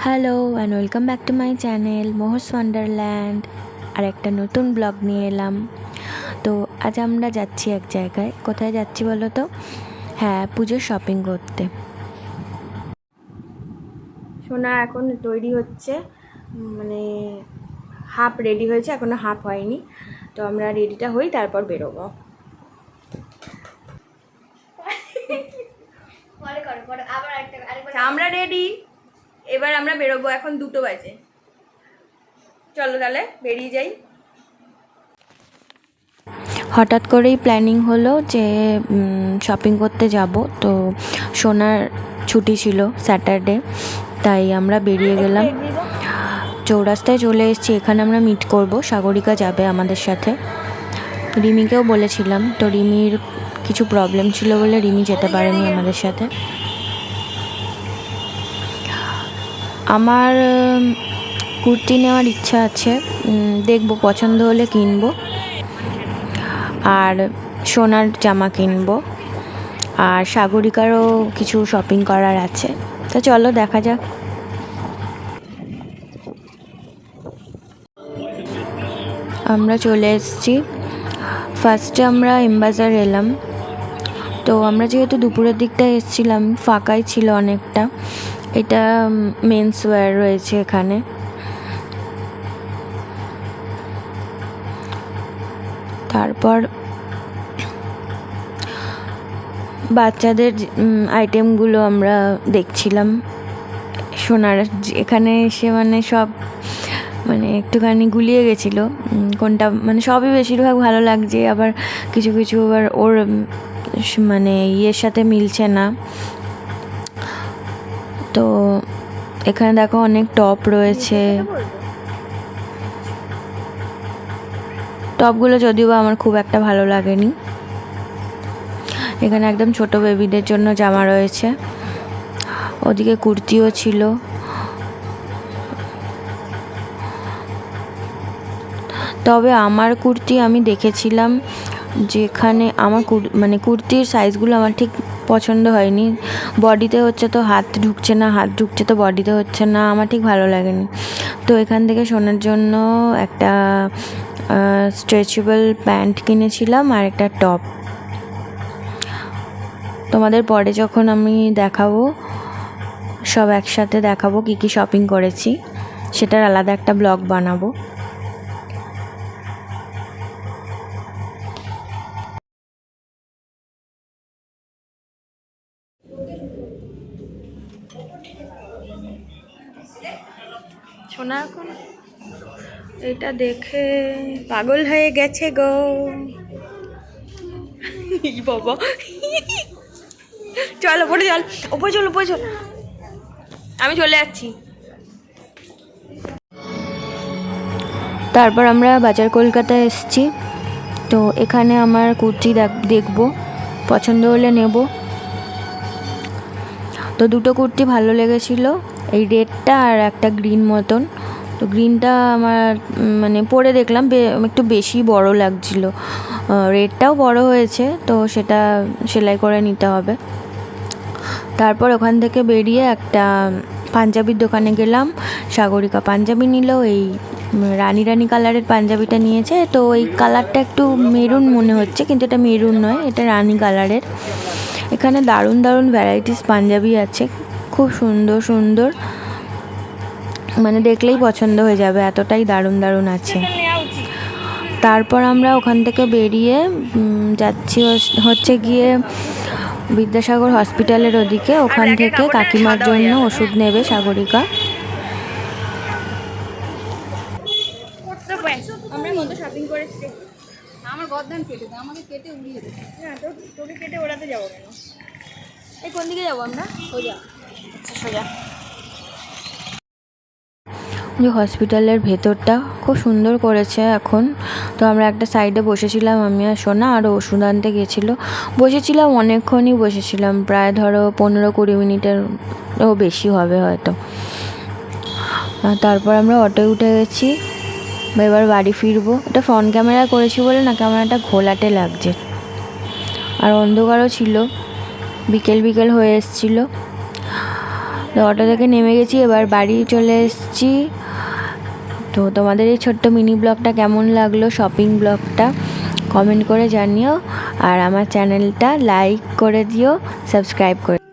Hello and welcome back to my channel Mohs wonderland. আর একটা নতুন ব্লগ নিয়ে এলাম। তো আজ আমরা যাচ্ছি এক জায়গায়। কোথায় যাচ্ছি বলো তো? হ্যাঁ, পুজোর শপিং করতে। সোনা এখন তৈরি হচ্ছে, মানে হাফ রেডি হয়েছে, এখনো হাফ হয়নি। তো আমরা রেডিটা হই, তারপর বেরোবো। আমরা রেডি, এবার আমরা বেরোবো। এখন 2টো বাজে। চলো তাহলে বেরিয়ে যাই। হঠাৎ করেই প্ল্যানিং হলো যে শপিং করতে যাব। তো সোনার ছুটি ছিল স্যাটারডে, তাই আমরা বেরিয়ে গেলাম। চৌরাস্তায় চলে এসেছি, এখানে আমরা মিট করব। সাগরিকা যাবে আমাদের সাথে, রিমিকেও বলেছিলাম। তো রিমির কিছু প্রবলেম ছিল বলে রিমি যেতে পারেনি আমাদের সাথে। আমার কুর্তি নেওয়ার ইচ্ছা আছে, দেখব পছন্দ হলে কিনবো। আর সোনার জামা কিনবো, আর সাগরিকারও কিছু শপিং করার আছে। তো চলো দেখা যাক। আমরা চলে এসেছি। ফার্স্টে আমরা এমবাজার এলাম। তো আমরা যেহেতু দুপুরের দিকটা এসেছিলাম, ফাঁকাই ছিল অনেকটা। এটা মেন্স ওয়্যার রয়েছে এখানে। তারপর বাচ্চাদের আইটেমগুলো আমরা দেখছিলাম। সোনার এখানে এসে মানে সব মানে একটুখানি গুলিয়ে গেছিলো কোনটা, মানে সবই বেশিরভাগ ভালো লাগছে, আবার কিছু কিছু আবার ওর মানে ইয়ের সাথে মিলছে না। তো এখানে দেখো অনেক টপ রয়েছে। টপগুলো যদিও আমার খুব একটা ভালো লাগেনি। এখানে একদম ছোট বেবিদের জন্য জামা রয়েছে, ওদিকে কুর্তিও ছিল। তবে আমার কুর্তি আমি দেখেছিলাম যেখানে আমার মানে কুর্তির সাইজগুলো আমার ঠিক পছন্দ হয়নি। বডিতে হচ্ছে তো হাত ঢুকছে না, হাত ঢুকছে তো বডিতে হচ্ছে না, আমার ঠিক ভালো লাগেনি। তো এখান থেকে সোনার জন্য একটা স্ট্রেচেবল প্যান্ট কিনেছিলাম আর একটা টপ। তোমাদের পরে যখন আমি দেখাবো, সব একসাথে দেখাবো কী কী শপিং করেছি, সেটার আলাদা একটা ব্লগ বানাবো। সোনা এখন এটা দেখে পাগল হয়ে গেছে গো। বাবা চল ওপরে চল, ওপরে চল, ওপরে চল, আমি চলে যাচ্ছি। তারপর আমরা বাজার কলকাতায় এসেছি। তো এখানে আমার কুর্তি দেখবো, পছন্দ হলে নেব। তো দুটো কুর্তি ভালো লেগেছিলো, এই রেডটা আর একটা গ্রিন মতন। তো গ্রিনটা আমার মানে পরে দেখলাম একটু বেশি বড় লাগছিল। রেডটাও বড় হয়েছে, তো সেটা সেলাই করে নিতে হবে। তারপর ওখান থেকে বেরিয়ে একটা পাঞ্জাবির দোকানে গেলাম। সাগরিকা পাঞ্জাবি নিল, এই রানী রানী কালারের পাঞ্জাবিটা নিয়েছে। তো এই কালারটা একটু মেরুন মনে হচ্ছে, কিন্তু এটা মেরুন নয়, এটা রানী কালারের। এখানে দারুণ দারুণ ভ্যারাইটিস পাঞ্জাবি আছে, খুব সুন্দর সুন্দর, মানে দেখলেই পছন্দ হয়ে যাবে, এতটাই দারুণ দারুণ আছে। তারপর আমরা ওখান থেকে বেরিয়ে যাচ্ছি হচ্ছে গিয়ে বিদ্যাসাগর হসপিটালের ওদিকে। ওখান থেকে কাকিমার জন্য ওষুধ নেবে সাগরিকা। আমরা কত শপিং করেছি, আমার গর্দান কেটে দাও, আমাকে কেটে উড়িয়ে দে। হ্যাঁ, তোকে কেটে ওড়াতে যাবো কেন? এই কোন দিকে যাবো আমরা? সোজা। আচ্ছা সোজা। যে হসপিটালের ভেতরটা খুব সুন্দর করেছে এখন। তো আমরা একটা সাইডে বসেছিলাম, আমি আর সোনা, আরও ওষুধ আনতে গেছিলো। বসেছিলাম অনেকক্ষণই বসেছিলাম, প্রায় ধরো 15-20 মিনিটেরও বেশি হবে হয়তো। তারপর আমরা অটোয় উঠে গেছি, এবার বাড়ি ফিরবো। এটা ফ্রন্ট ক্যামেরা করেছি বলে না ক্যামেরাটা ঘোলাটে লাগছে, আর অন্ধকারও ছিল, বিকেল বিকেল হয়ে এসেছিলো। তো অটো থেকে নেমে গেছি, এবার বাড়ি চলে এসেছি। তো তোমাদের এই ছোট্ট মিনি ব্লগটা কেমন লাগলো, শপিং ব্লগটা, কমেন্ট করে জানিও। আর আমার চ্যানেলটা লাইক করে দিও, সাবস্ক্রাইব করে